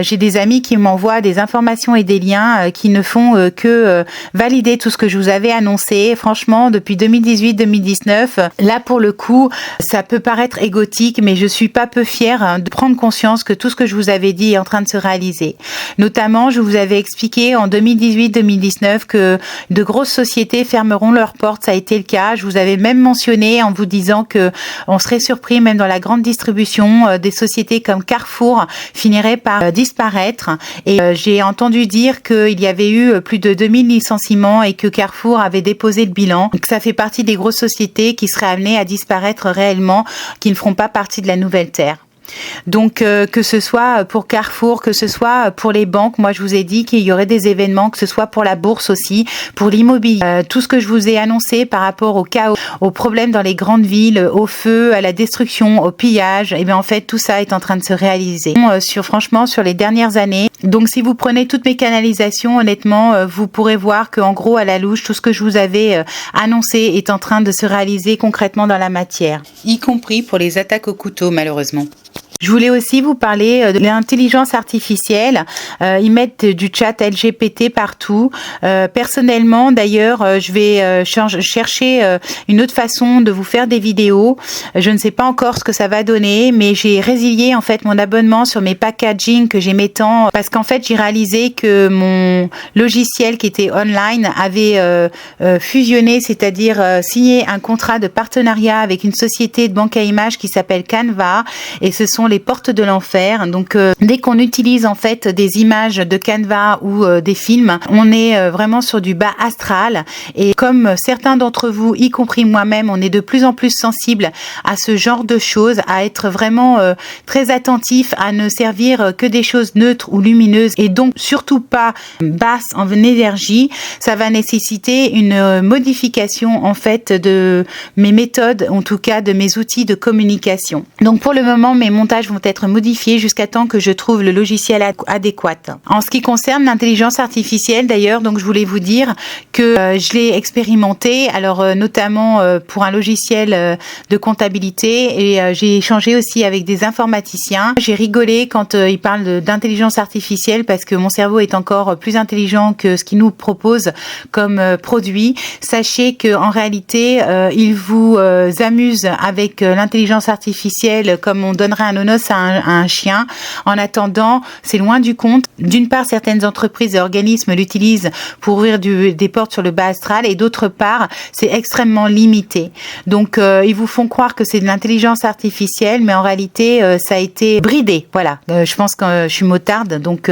j'ai des amis qui m'envoient des informations et des liens qui ne font que valider tout ce que je vous avais annoncé. Franchement, depuis 2018-2019, là pour le coup, ça peut paraître égotique, mais je suis pas peu fière de prendre conscience que tout ce que je vous avais dit est en train de se réaliser. Notamment, je vous avais expliqué en 2018-2019 que de grosses sociétés fermeront leurs portes. Ça a été le cas. Je vous avais même mentionné en vous disant que on serait surpris, même dans la grande distribution, des sociétés comme Carrefour finiraient par disparaître. Et j'ai entendu dire qu'il y avait eu plus de 2000 licenciements et que Carrefour avait déposé le bilan. Donc ça fait partie des grosses sociétés qui seraient amenées à disparaître réellement, qui ne feront pas partie de la nouvelle Terre. Donc que ce soit pour Carrefour, que ce soit pour les banques, moi je vous ai dit qu'il y aurait des événements, que ce soit pour la bourse aussi, pour l'immobilier. Tout ce que je vous ai annoncé par rapport au chaos, aux problèmes dans les grandes villes, au feu, à la destruction, au pillage, et bien en fait tout ça est en train de se réaliser. Franchement sur les dernières années. Donc si vous prenez toutes mes canalisations, honnêtement, vous pourrez voir qu'en gros à la louche, tout ce que je vous avais annoncé est en train de se réaliser concrètement dans la matière, y compris pour les attaques au couteau malheureusement. Je voulais aussi vous parler de l'intelligence artificielle. Ils mettent du chat LGBT partout. Personnellement, d'ailleurs, je vais chercher une autre façon de vous faire des vidéos. Je ne sais pas encore ce que ça va donner, mais j'ai résilié en fait mon abonnement sur mes packaging que j'aimais tant parce qu'en fait j'ai réalisé que mon logiciel qui était online avait fusionné, c'est-à-dire signé un contrat de partenariat avec une société de banque à images qui s'appelle Canva, et ce sont les portes de l'enfer. Donc dès qu'on utilise en fait des images de Canva ou des films, on est vraiment sur du bas astral, et comme certains d'entre vous, y compris moi-même, on est de plus en plus sensible à ce genre de choses, à être vraiment très attentif, à ne servir que des choses neutres ou lumineuses et donc surtout pas basses en énergie. Ça va nécessiter une modification en fait de mes méthodes, en tout cas de mes outils de communication. Donc pour le moment, mes montages vont être modifiés jusqu'à temps que je trouve le logiciel adéquat. En ce qui concerne l'intelligence artificielle d'ailleurs, donc je voulais vous dire que je l'ai expérimenté, alors notamment pour un logiciel de comptabilité, et j'ai échangé aussi avec des informaticiens. J'ai rigolé quand ils parlent d'intelligence artificielle parce que mon cerveau est encore plus intelligent que ce qu'ils nous proposent comme produit. Sachez que en réalité, ils vous amusent avec l'intelligence artificielle comme on donnerait un nonos à un chien. En attendant, c'est loin du compte. D'une part, certaines entreprises et organismes l'utilisent pour ouvrir des portes sur le bas astral, et d'autre part, c'est extrêmement limité. Donc, ils vous font croire que c'est de l'intelligence artificielle, mais en réalité, ça a été bridé. Voilà. Je pense que je suis motarde. Donc,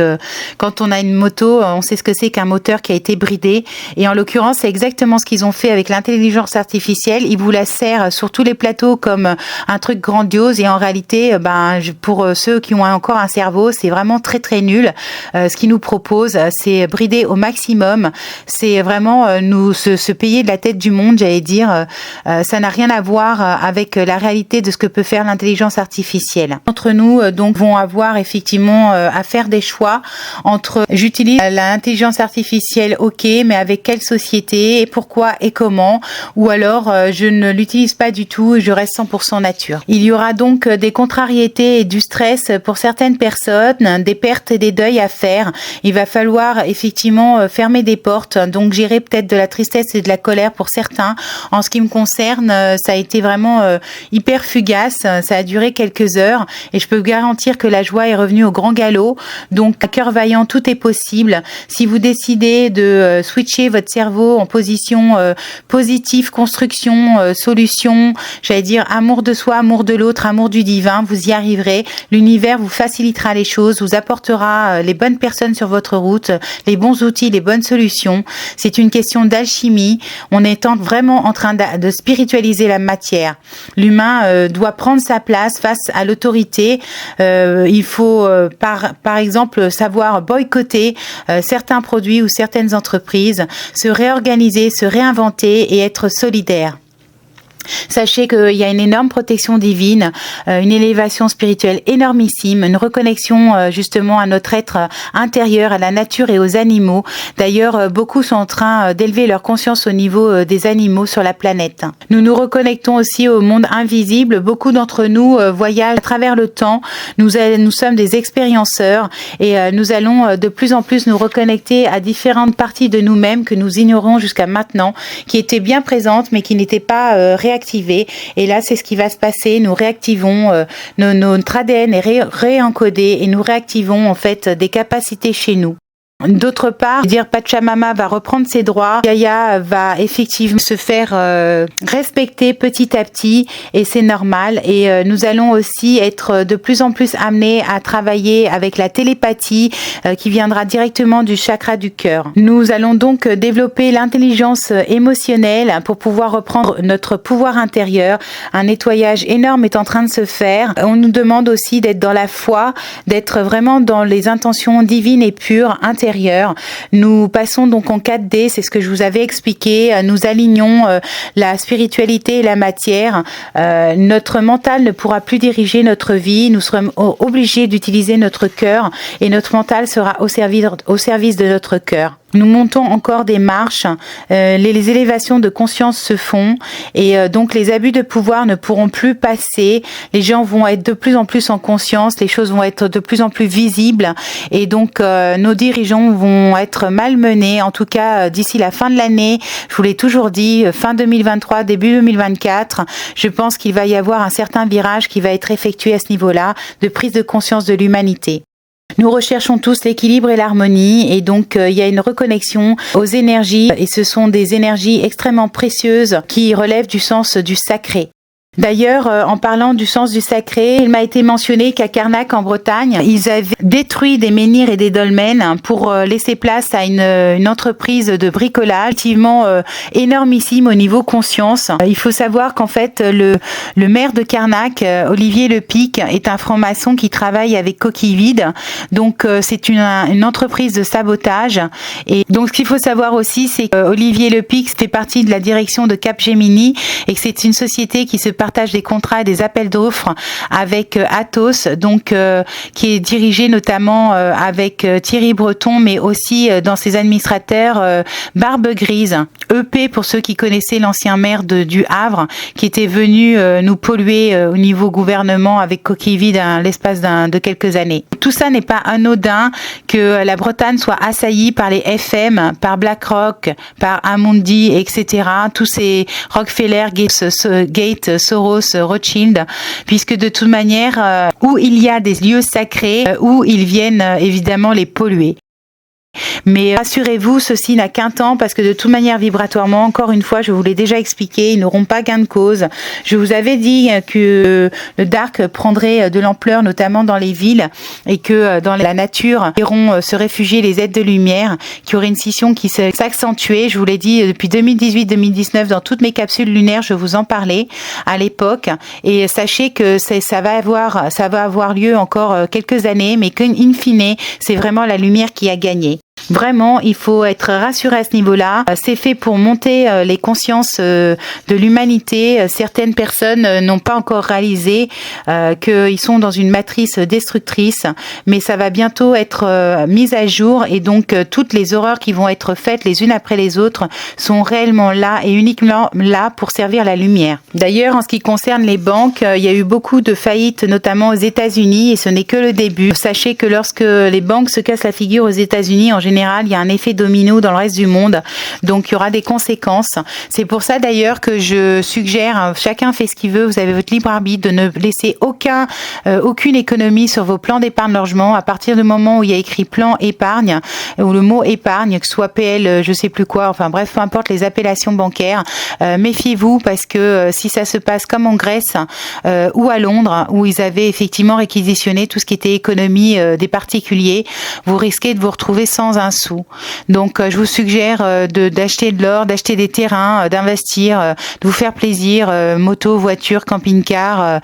quand on a une moto, on sait ce que c'est qu'un moteur qui a été bridé. Et en l'occurrence, c'est exactement ce qu'ils ont fait avec l'intelligence artificielle. Ils vous la serrent sur tous les plateaux comme un truc grandiose, et en réalité, pour ceux qui ont encore un cerveau, c'est vraiment très très nul. Ce qu'ils nous proposent, c'est bridé au maximum. C'est vraiment se payer de la tête du monde, j'allais dire. Ça n'a rien à voir avec la réalité de ce que peut faire l'intelligence artificielle. Entre nous, donc, vont avoir effectivement à faire des choix entre j'utilise l'intelligence artificielle, ok, mais avec quelle société, et pourquoi et comment, ou alors je ne l'utilise pas du tout et je reste 100% nature. Il y aura donc des contrariétés et du stress pour certaines personnes, des pertes et des deuils à faire. Il va falloir effectivement fermer des portes, donc gérer peut-être de la tristesse et de la colère pour certains. En ce qui me concerne, ça a été vraiment hyper fugace, ça a duré quelques heures, et je peux vous garantir que la joie est revenue au grand galop. Donc à cœur vaillant, tout est possible. Si vous décidez de switcher votre cerveau en position positive, construction, solution, j'allais dire amour de soi, amour de l'autre, amour du divin, vous y arriverez. L'univers vous facilitera les choses, vous apportera les bonnes personnes sur votre route, les bons outils, les bonnes solutions. C'est une question d'alchimie. On est vraiment en train de spiritualiser la matière. L'humain doit prendre sa place face à l'autorité. Il faut, par exemple, savoir boycotter certains produits ou certaines entreprises, se réorganiser, se réinventer et être solidaire. Sachez qu'il y a une énorme protection divine, une élévation spirituelle énormissime, une reconnexion justement à notre être intérieur, à la nature et aux animaux. D'ailleurs, beaucoup sont en train d'élever leur conscience au niveau des animaux sur la planète. Nous nous reconnectons aussi au monde invisible. Beaucoup d'entre nous voyagent à travers le temps. Nous sommes des expérienceurs et nous allons de plus en plus nous reconnecter à différentes parties de nous-mêmes que nous ignorons jusqu'à maintenant, qui étaient bien présentes mais qui n'étaient pas réactivées. Et là, c'est ce qui va se passer. Nous réactivons, notre ADN est réencodé et nous réactivons en fait des capacités chez nous. D'autre part, Pachamama va reprendre ses droits. Gaïa va effectivement se faire respecter petit à petit et c'est normal. Et nous allons aussi être de plus en plus amenés à travailler avec la télépathie qui viendra directement du chakra du cœur. Nous allons donc développer l'intelligence émotionnelle pour pouvoir reprendre notre pouvoir intérieur. Un nettoyage énorme est en train de se faire. On nous demande aussi d'être dans la foi, d'être vraiment dans les intentions divines et pures intérieures. Nous passons donc en 4D, c'est ce que je vous avais expliqué. Nous alignons la spiritualité et la matière. Notre mental ne pourra plus diriger notre vie. Nous serons obligés d'utiliser notre cœur et notre mental sera au service de notre cœur. Nous montons encore des marches, les élévations de conscience se font et donc les abus de pouvoir ne pourront plus passer, les gens vont être de plus en plus en conscience, les choses vont être de plus en plus visibles et donc nos dirigeants vont être malmenés, en tout cas d'ici la fin de l'année, je vous l'ai toujours dit, fin 2023, début 2024, je pense qu'il va y avoir un certain virage qui va être effectué à ce niveau-là, de prise de conscience de l'humanité. Nous recherchons tous l'équilibre et l'harmonie et donc il y a une reconnexion aux énergies et ce sont des énergies extrêmement précieuses qui relèvent du sens du sacré. D'ailleurs, en parlant du sens du sacré, il m'a été mentionné qu'à Carnac, en Bretagne, ils avaient détruit des menhirs et des dolmens pour laisser place à une entreprise de bricolage, effectivement énormissime au niveau conscience. Il faut savoir qu'en fait, le maire de Carnac, Olivier Lepic, est un franc-maçon qui travaille avec Coquille Vide. Donc, c'est une entreprise de sabotage. Et donc, ce qu'il faut savoir aussi, c'est qu'Olivier Lepic fait partie de la direction de Capgemini et que c'est une société qui se partage des contrats et des appels d'offres avec Atos, donc qui est dirigé notamment avec Thierry Breton, mais aussi dans ses administrateurs Barbe Grise, EP pour ceux qui connaissaient l'ancien maire du Havre, qui était venu nous polluer au niveau gouvernement avec Coquille Vide à l'espace de quelques années. Tout ça n'est pas anodin que la Bretagne soit assaillie par les FM, par BlackRock, par Amundi, etc. Tous ces Rockefeller, Gates, Soros, Rothschild, puisque de toute manière, où il y a des lieux sacrés, où ils viennent évidemment les polluer. Mais rassurez-vous, ceci n'a qu'un temps parce que de toute manière vibratoirement, encore une fois, je vous l'ai déjà expliqué, ils n'auront pas gain de cause. Je vous avais dit que le dark prendrait de l'ampleur, notamment dans les villes, et que dans la nature iront se réfugier les êtres de lumière, qu'il y aurait une scission qui s'accentuait. Je vous l'ai dit depuis 2018-2019 dans toutes mes capsules lunaires, je vous en parlais à l'époque. Et sachez que ça va avoir lieu encore quelques années, mais qu'in fine, c'est vraiment la lumière qui a gagné. Vraiment, il faut être rassuré à ce niveau-là. C'est fait pour monter les consciences de l'humanité. Certaines personnes n'ont pas encore réalisé qu'ils sont dans une matrice destructrice, mais ça va bientôt être mis à jour et donc toutes les horreurs qui vont être faites les unes après les autres sont réellement là et uniquement là pour servir la lumière. D'ailleurs, en ce qui concerne les banques, il y a eu beaucoup de faillites, notamment aux États-Unis, et ce n'est que le début. Sachez que lorsque les banques se cassent la figure aux États-Unis, en général, général, il y a un effet domino dans le reste du monde. Donc, il y aura des conséquences. C'est pour ça d'ailleurs que je suggère, chacun fait ce qu'il veut, vous avez votre libre arbitre, de ne laisser aucune économie sur vos plans d'épargne logement. À partir du moment où il y a écrit plan épargne, ou le mot épargne, que ce soit PL, je sais plus quoi, enfin bref, peu importe les appellations bancaires, méfiez-vous parce que si ça se passe comme en Grèce ou à Londres, où ils avaient effectivement réquisitionné tout ce qui était économie des particuliers, vous risquez de vous retrouver sans un sou. Donc je vous suggère d'acheter de l'or, d'acheter des terrains, d'investir, de vous faire plaisir, moto, voiture, camping-car,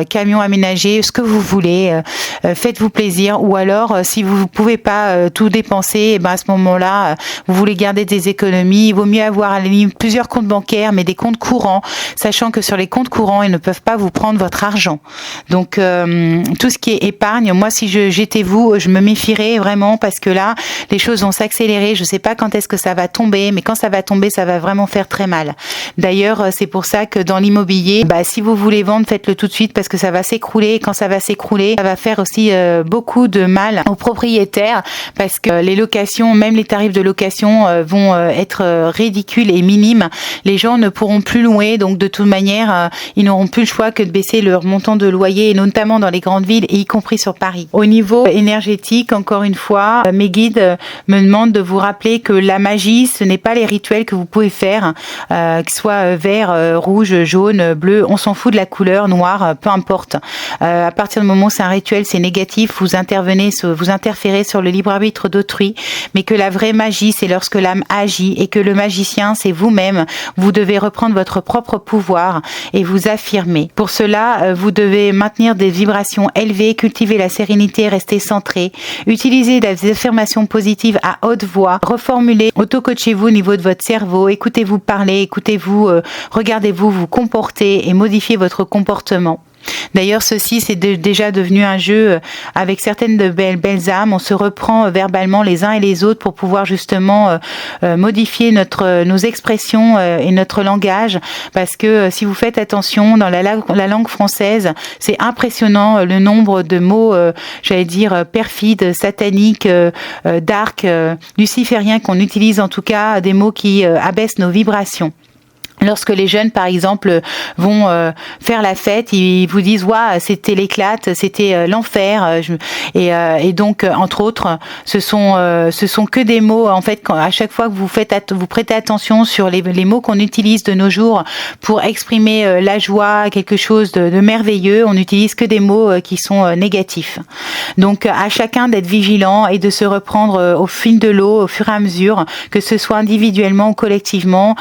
camion aménagé, ce que vous voulez, faites-vous plaisir. Ou alors si vous ne pouvez pas tout dépenser, et ben à ce moment-là, vous voulez garder des économies, il vaut mieux avoir à la limite plusieurs comptes bancaires, mais des comptes courants, sachant que sur les comptes courants, ils ne peuvent pas vous prendre votre argent. Donc tout ce qui est épargne, moi si j'étais vous, je me méfierais vraiment parce que là, les choses vont s'accélérer. Je ne sais pas quand est-ce que ça va tomber, mais quand ça va tomber, ça va vraiment faire très mal. D'ailleurs, c'est pour ça que dans l'immobilier, si vous voulez vendre, faites-le tout de suite parce que ça va s'écrouler. Et quand ça va s'écrouler, ça va faire aussi beaucoup de mal aux propriétaires parce que les locations, même les tarifs de location vont être ridicules et minimes. Les gens ne pourront plus louer, donc de toute manière, ils n'auront plus le choix que de baisser leur montant de loyer, et notamment dans les grandes villes, et y compris sur Paris. Au niveau énergétique, encore une fois, mes guides me demandent de vous rappeler que la magie, ce n'est pas les rituels que vous pouvez faire, que ce soit vert, rouge, jaune, bleu, on s'en fout de la couleur, noire, peu importe. À partir du moment où c'est un rituel, c'est négatif, vous interférez sur le libre arbitre d'autrui, mais que la vraie magie, c'est lorsque l'âme agit et que le magicien, c'est vous-même. Vous devez reprendre votre propre pouvoir et vous affirmer. Pour cela, vous devez maintenir des vibrations élevées, cultiver la sérénité, rester centré, utiliser des affirmations positives à haute voix, reformuler, auto-coachez-vous au niveau de votre cerveau, écoutez-vous parler, écoutez-vous, regardez-vous vous comporter et modifier votre comportement. D'ailleurs, ceci, c'est déjà devenu un jeu avec certaines de belles âmes. On se reprend verbalement les uns et les autres pour pouvoir justement modifier nos expressions et notre langage. Parce que si vous faites attention, dans la langue française, c'est impressionnant le nombre de mots, perfides, sataniques, dark, lucifériens qu'on utilise, en tout cas des mots qui abaissent nos vibrations. Lorsque les jeunes, par exemple, vont faire la fête, ils vous disent "Waouh, c'était l'éclate, c'était l'enfer." Et donc, entre autres, ce sont que des mots. En fait, à chaque fois que vous prêtez attention sur les mots qu'on utilise de nos jours pour exprimer la joie, quelque chose de merveilleux, on n'utilise que des mots qui sont négatifs. Donc, à chacun d'être vigilant et de se reprendre au fil de l'eau, au fur et à mesure, que ce soit individuellement ou collectivement,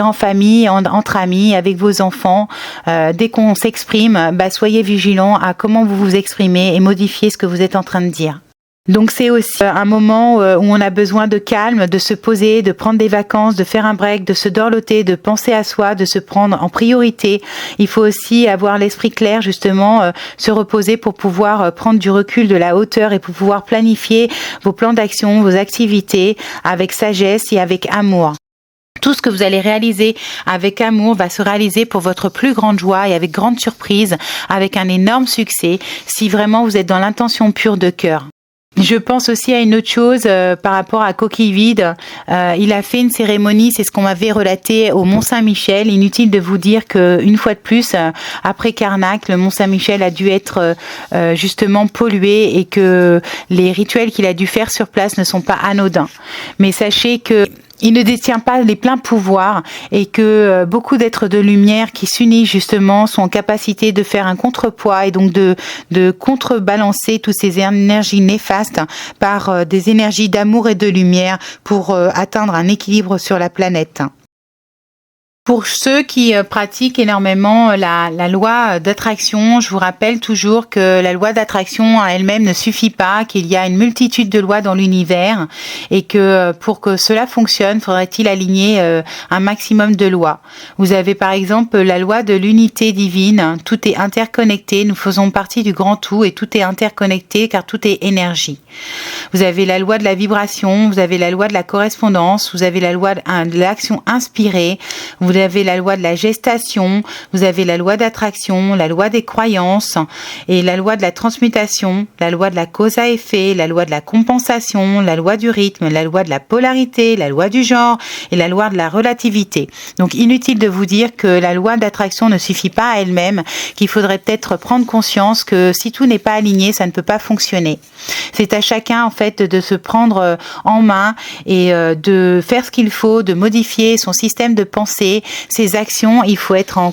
en famille, entre amis, avec vos enfants. Dès qu'on s'exprime, soyez vigilants à comment vous vous exprimez et modifiez ce que vous êtes en train de dire. Donc c'est aussi un moment où on a besoin de calme, de se poser, de prendre des vacances, de faire un break, de se dorloter, de penser à soi, de se prendre en priorité. Il faut aussi avoir l'esprit clair, justement, se reposer pour pouvoir prendre du recul, de la hauteur et pour pouvoir planifier vos plans d'action, vos activités avec sagesse et avec amour. Tout ce que vous allez réaliser avec amour va se réaliser pour votre plus grande joie et avec grande surprise, avec un énorme succès, si vraiment vous êtes dans l'intention pure de cœur. Je pense aussi à une autre chose par rapport à Coquille Vide. Il a fait une cérémonie, c'est ce qu'on m'avait relaté au Mont-Saint-Michel. Inutile de vous dire qu'une fois de plus, après Carnac, le Mont-Saint-Michel a dû être justement pollué et que les rituels qu'il a dû faire sur place ne sont pas anodins. Mais sachez que il ne détient pas les pleins pouvoirs et que beaucoup d'êtres de lumière qui s'unissent justement sont en capacité de faire un contrepoids et donc de contrebalancer toutes ces énergies néfastes par des énergies d'amour et de lumière pour atteindre un équilibre sur la planète. Pour ceux qui pratiquent énormément la loi d'attraction, je vous rappelle toujours que la loi d'attraction à elle-même ne suffit pas, qu'il y a une multitude de lois dans l'univers et que pour que cela fonctionne, faudrait-il aligner un maximum de lois. Vous avez par exemple la loi de l'unité divine, tout est interconnecté, nous faisons partie du grand tout et tout est interconnecté car tout est énergie. Vous avez la loi de la vibration, vous avez la loi de la correspondance, vous avez la loi de l'action inspirée, vous avez la loi de la gestation, vous avez la loi d'attraction, la loi des croyances et la loi de la transmutation, la loi de la cause à effet, la loi de la compensation, la loi du rythme, la loi de la polarité, la loi du genre et la loi de la relativité. Donc inutile de vous dire que la loi d'attraction ne suffit pas à elle-même, qu'il faudrait peut-être prendre conscience que si tout n'est pas aligné, ça ne peut pas fonctionner. C'est à chacun en fait de se prendre en main et de faire ce qu'il faut, de modifier son système de pensée, ses actions. Il faut être en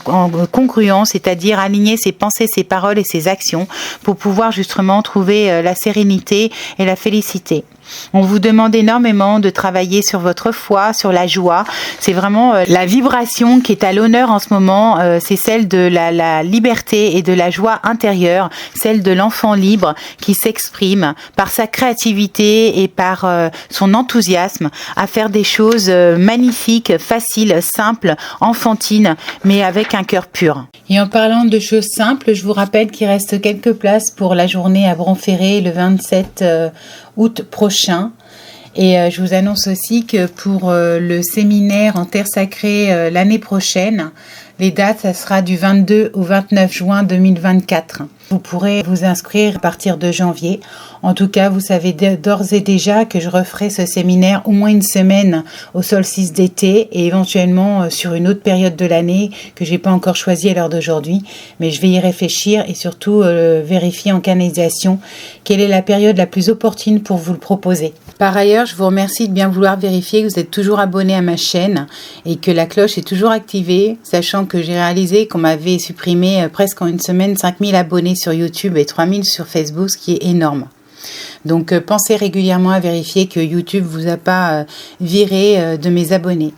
congruence, c'est-à-dire aligner ses pensées, ses paroles et ses actions pour pouvoir justement trouver la sérénité et la félicité. On vous demande énormément de travailler sur votre foi, sur la joie. C'est vraiment la vibration qui est à l'honneur en ce moment. C'est celle de la liberté et de la joie intérieure, celle de l'enfant libre qui s'exprime par sa créativité et par son enthousiasme à faire des choses magnifiques, faciles, simples, enfantines, mais avec un cœur pur. Et en parlant de choses simples, je vous rappelle qu'il reste quelques places pour la journée à Bron-Ferré le 27 août prochain. Et je vous annonce aussi que pour le séminaire en terre sacrée l'année prochaine, les dates, ça sera du 22 au 29 juin 2024. Vous pourrez vous inscrire à partir de janvier. En tout cas, vous savez d'ores et déjà que je referai ce séminaire au moins une semaine au solstice d'été et éventuellement sur une autre période de l'année que j'ai pas encore choisie à l'heure d'aujourd'hui. Mais je vais y réfléchir et surtout vérifier en canalisation quelle est la période la plus opportune pour vous le proposer. Par ailleurs, je vous remercie de bien vouloir vérifier que vous êtes toujours abonné à ma chaîne et que la cloche est toujours activée, sachant que j'ai réalisé qu'on m'avait supprimé presque en une semaine 5000 abonnés sur YouTube et 3000 sur Facebook, ce qui est énorme. Donc pensez régulièrement à vérifier que YouTube vous a pas viré de mes abonnés.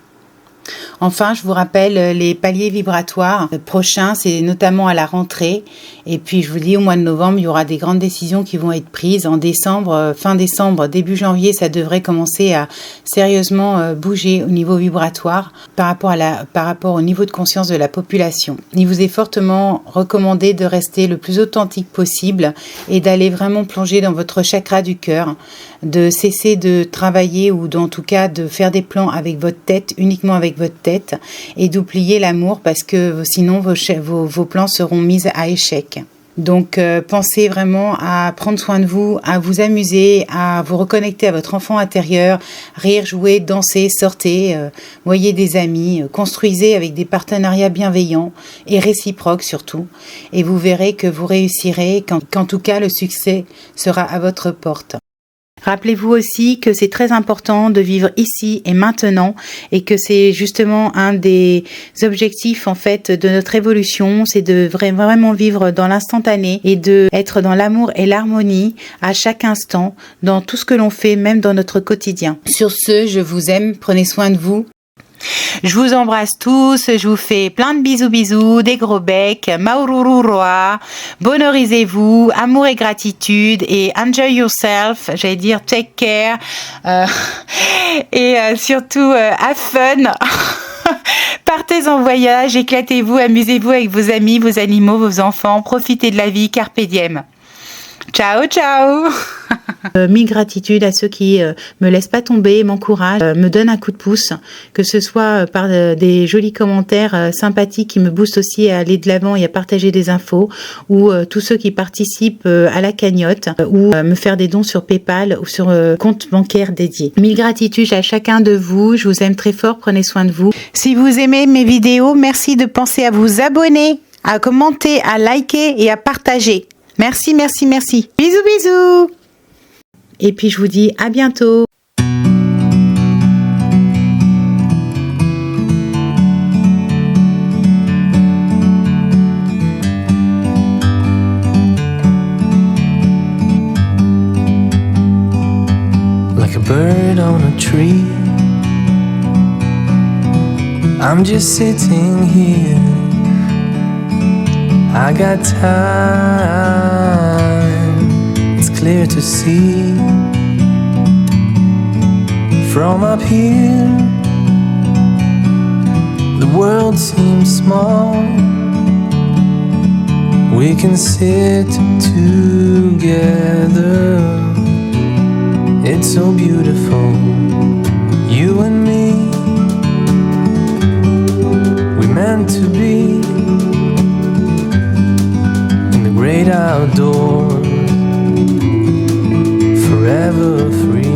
Enfin, je vous rappelle les paliers vibratoires prochains, c'est notamment à la rentrée. Et puis, je vous dis, au mois de novembre, il y aura des grandes décisions qui vont être prises. En décembre, fin décembre, début janvier, ça devrait commencer à sérieusement bouger au niveau vibratoire par rapport au niveau de conscience de la population. Il vous est fortement recommandé de rester le plus authentique possible et d'aller vraiment plonger dans votre chakra du cœur, de cesser de travailler ou en tout cas de faire des plans avec votre tête, uniquement avec votre tête, et d'oublier l'amour parce que sinon vos plans seront mis à échec. Donc pensez vraiment à prendre soin de vous, à vous amuser, à vous reconnecter à votre enfant intérieur, rire, jouer, danser, sortez, voyez des amis, construisez avec des partenariats bienveillants et réciproques surtout. Et vous verrez que vous réussirez, qu'en tout cas le succès sera à votre porte. Rappelez-vous aussi que c'est très important de vivre ici et maintenant et que c'est justement un des objectifs en fait de notre évolution, c'est de vraiment vivre dans l'instantané et de être dans l'amour et l'harmonie à chaque instant, dans tout ce que l'on fait, même dans notre quotidien. Sur ce, je vous aime, prenez soin de vous. Je vous embrasse tous, je vous fais plein de bisous, des gros becs, maurururoa, bonorisez-vous, amour et gratitude et enjoy yourself, j'allais dire take care et surtout have fun. Partez en voyage, éclatez-vous, amusez-vous avec vos amis, vos animaux, vos enfants, profitez de la vie, carpe diem. Ciao, ciao. Mille gratitudes à ceux qui me laissent pas tomber, m'encouragent, me donnent un coup de pouce, que ce soit par des jolis commentaires sympathiques qui me boostent aussi à aller de l'avant et à partager des infos, ou tous ceux qui participent à la cagnotte, ou me faire des dons sur PayPal ou sur compte bancaire dédié. Mille gratitudes à chacun de vous, je vous aime très fort, prenez soin de vous. Si vous aimez mes vidéos, merci de penser à vous abonner, à commenter, à liker et à partager. Merci, merci, merci. Bisous, bisous. Et puis je vous dis à bientôt. Like a bird on a tree, I'm just sitting here. I got time, it's clear to see. From up here, the world seems small. We can sit together, it's so beautiful, you and me. to be in the great outdoors, forever free.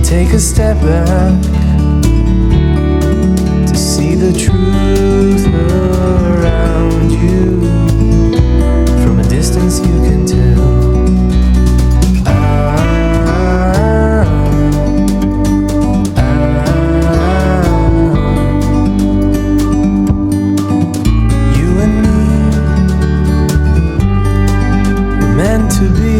Take a step back to see the truth around you. From a distance you can tell. You and me were meant to be.